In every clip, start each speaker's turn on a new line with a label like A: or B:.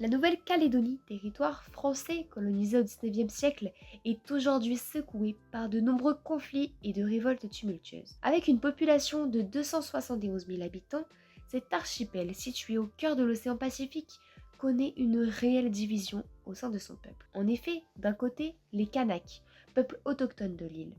A: La Nouvelle-Calédonie, territoire français colonisé au XIXe siècle, est aujourd'hui secouée par de nombreux conflits et de révoltes tumultueuses. Avec une population de 271 000 habitants, cet archipel situé au cœur de l'océan Pacifique connaît une réelle division au sein de son peuple. En effet, d'un côté, les Kanaks, peuple autochtone de l'île,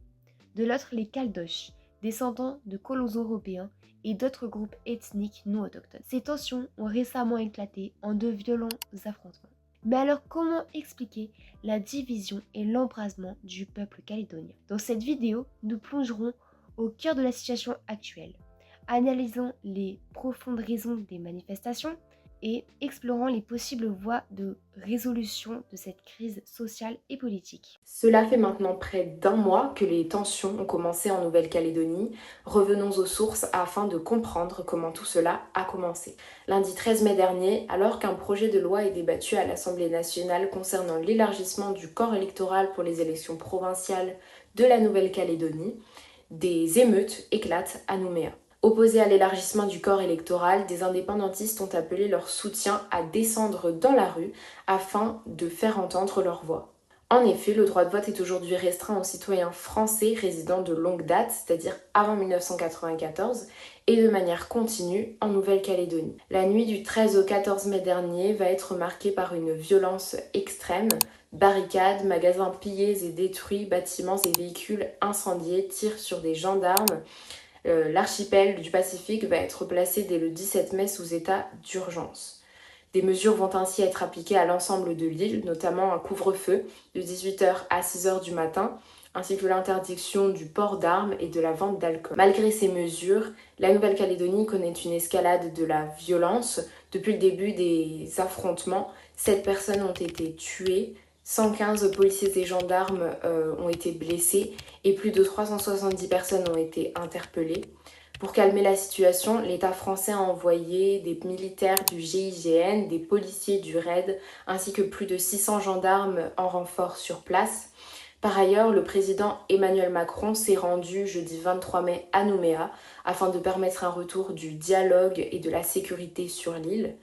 A: de l'autre les Caldoches, descendants de colons européens et d'autres groupes ethniques non autochtones. Ces tensions ont récemment éclaté en de violents affrontements. Mais alors comment expliquer la division et l'embrasement du peuple calédonien? Dans cette vidéo, nous plongerons au cœur de la situation actuelle, analysant les profondes raisons des manifestations, et explorant les possibles voies de résolution de cette crise sociale et politique.
B: Cela fait maintenant près d'un mois que les tensions ont commencé en Nouvelle-Calédonie. Revenons aux sources afin de comprendre comment tout cela a commencé. Lundi 13 mai dernier, alors qu'un projet de loi est débattu à l'Assemblée nationale concernant l'élargissement du corps électoral pour les élections provinciales de la Nouvelle-Calédonie, des émeutes éclatent à Nouméa. Opposés à l'élargissement du corps électoral, des indépendantistes ont appelé leur soutien à descendre dans la rue afin de faire entendre leur voix. En effet, le droit de vote est aujourd'hui restreint aux citoyens français résidant de longue date, c'est-à-dire avant 1994, et de manière continue en Nouvelle-Calédonie. La nuit du 13 au 14 mai dernier va être marquée par une violence extrême. Barricades, magasins pillés et détruits, bâtiments et véhicules incendiés, tirs sur des gendarmes. L'archipel du Pacifique va être placé dès le 17 mai sous état d'urgence. Des mesures vont ainsi être appliquées à l'ensemble de l'île, notamment un couvre-feu de 18h à 6h du matin, ainsi que l'interdiction du port d'armes et de la vente d'alcool. Malgré ces mesures, la Nouvelle-Calédonie connaît une escalade de la violence. Depuis le début des affrontements, 7 personnes ont été tuées, 115 policiers et gendarmes ont été blessés et plus de 370 personnes ont été interpellées. Pour calmer la situation, l'État français a envoyé des militaires du GIGN, des policiers du RAID, ainsi que plus de 600 gendarmes en renfort sur place. Par ailleurs, le président Emmanuel Macron s'est rendu jeudi 23 mai à Nouméa afin de permettre un retour du dialogue et de la sécurité sur l'île.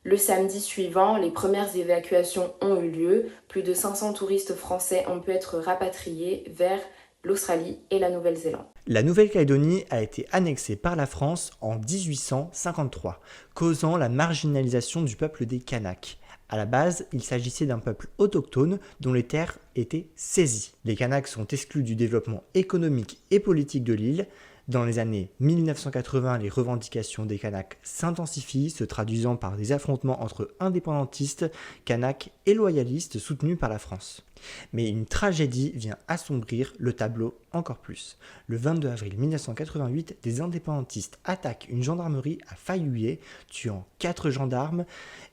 B: Le samedi suivant, les premières évacuations ont eu lieu. Plus de 500 touristes français ont pu être rapatriés vers l'Australie et la Nouvelle-Zélande.
C: La Nouvelle-Calédonie a été annexée par la France en 1853, causant la marginalisation du peuple des Kanaks. À la base, il s'agissait d'un peuple autochtone dont les terres étaient saisies. Les Kanaks sont exclus du développement économique et politique de l'île. Dans les années 1980, les revendications des Kanaks s'intensifient, se traduisant par des affrontements entre indépendantistes, Kanaks et loyalistes soutenus par la France. Mais une tragédie vient assombrir le tableau encore plus. Le 22 avril 1988, des indépendantistes attaquent une gendarmerie à Fayouillé, tuant 4 gendarmes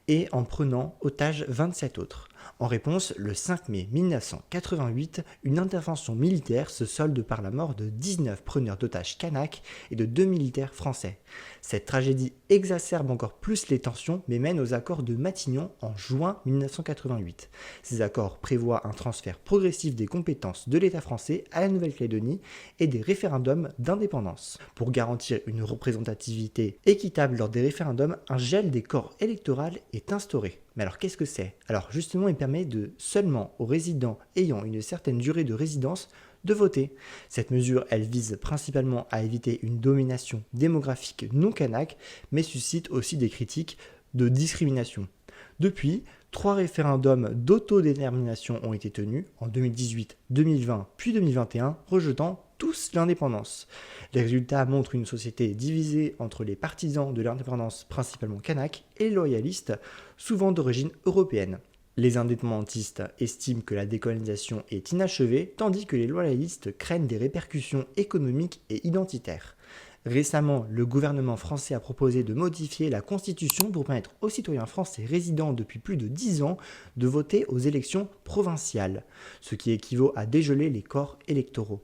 C: et en prenant otage 27 autres. En réponse, le 5 mai 1988, une intervention militaire se solde par la mort de 19 preneurs d'otages kanaks et de 2 militaires français. Cette tragédie exacerbe encore plus les tensions, mais mène aux accords de Matignon en juin 1988. Ces accords prévoient un transfert progressif des compétences de l'État français à la Nouvelle-Calédonie et des référendums d'indépendance. Pour garantir une représentativité équitable lors des référendums, un gel des corps électoraux est instauré. Mais alors qu'est-ce que c'est? Alors justement, il permet seulement aux résidents ayant une certaine durée de résidence de voter. Cette mesure, elle vise principalement à éviter une domination démographique non kanak, mais suscite aussi des critiques de discrimination. Depuis, 3 référendums d'autodétermination ont été tenus en 2018, 2020 puis 2021, rejetant tous l'indépendance. Les résultats montrent une société divisée entre les partisans de l'indépendance principalement kanak et les loyalistes, souvent d'origine européenne. Les indépendantistes estiment que la décolonisation est inachevée, tandis que les loyalistes craignent des répercussions économiques et identitaires. Récemment, le gouvernement français a proposé de modifier la Constitution pour permettre aux citoyens français résidant depuis plus de 10 ans de voter aux élections provinciales, ce qui équivaut à dégeler les corps électoraux.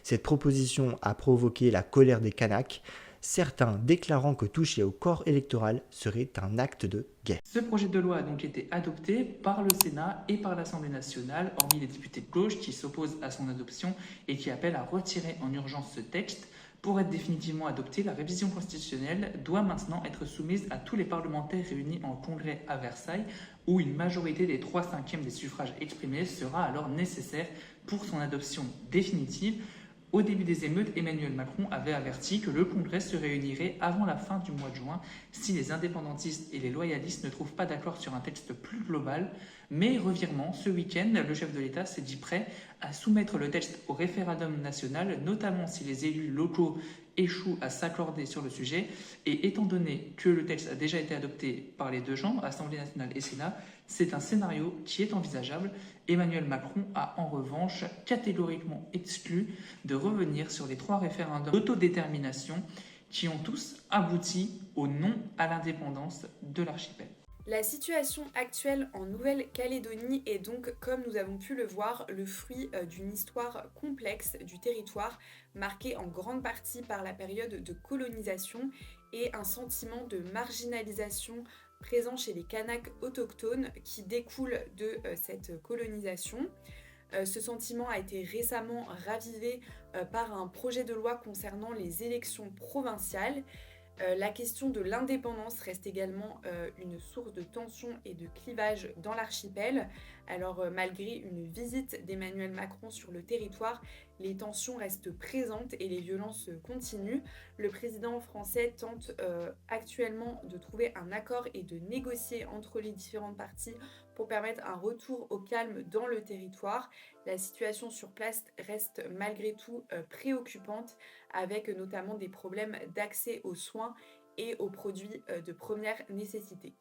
C: Cette proposition a provoqué la colère des Kanaks, certains déclarant que toucher au corps électoral serait un acte de guerre.
D: Ce projet de loi a donc été adopté par le Sénat et par l'Assemblée nationale, hormis les députés de gauche qui s'opposent à son adoption et qui appellent à retirer en urgence ce texte Pour être définitivement adoptée, la révision constitutionnelle doit maintenant être soumise à tous les parlementaires réunis en congrès à Versailles, où une majorité des 3/5 des suffrages exprimés sera alors nécessaire pour son adoption définitive. Au début des émeutes, Emmanuel Macron avait averti que le Congrès se réunirait avant la fin du mois de juin si les indépendantistes et les loyalistes ne trouvent pas d'accord sur un texte plus global. Mais revirement, ce week-end, le chef de l'État s'est dit prêt à soumettre le texte au référendum national, notamment si les élus locaux échouent à s'accorder sur le sujet. Et étant donné que le texte a déjà été adopté par les deux chambres, Assemblée nationale et Sénat, c'est un scénario qui est envisageable. Emmanuel Macron a en revanche catégoriquement exclu de revenir sur les 3 référendums d'autodétermination qui ont tous abouti au non à l'indépendance de l'archipel.
E: La situation actuelle en Nouvelle-Calédonie est donc, comme nous avons pu le voir, le fruit d'une histoire complexe du territoire, marquée en grande partie par la période de colonisation et un sentiment de marginalisation présent chez les Kanaks autochtones qui découle de cette colonisation. Ce sentiment a été récemment ravivé par un projet de loi concernant les élections provinciales. La question de l'indépendance reste également une source de tension et de clivage dans l'archipel. Alors malgré une visite d'Emmanuel Macron sur le territoire, les tensions restent présentes et les violences continuent. Le président français tente actuellement de trouver un accord et de négocier entre les différentes parties pour permettre un retour au calme dans le territoire. La situation sur place reste malgré tout préoccupante, avec notamment des problèmes d'accès aux soins et aux produits de première nécessité.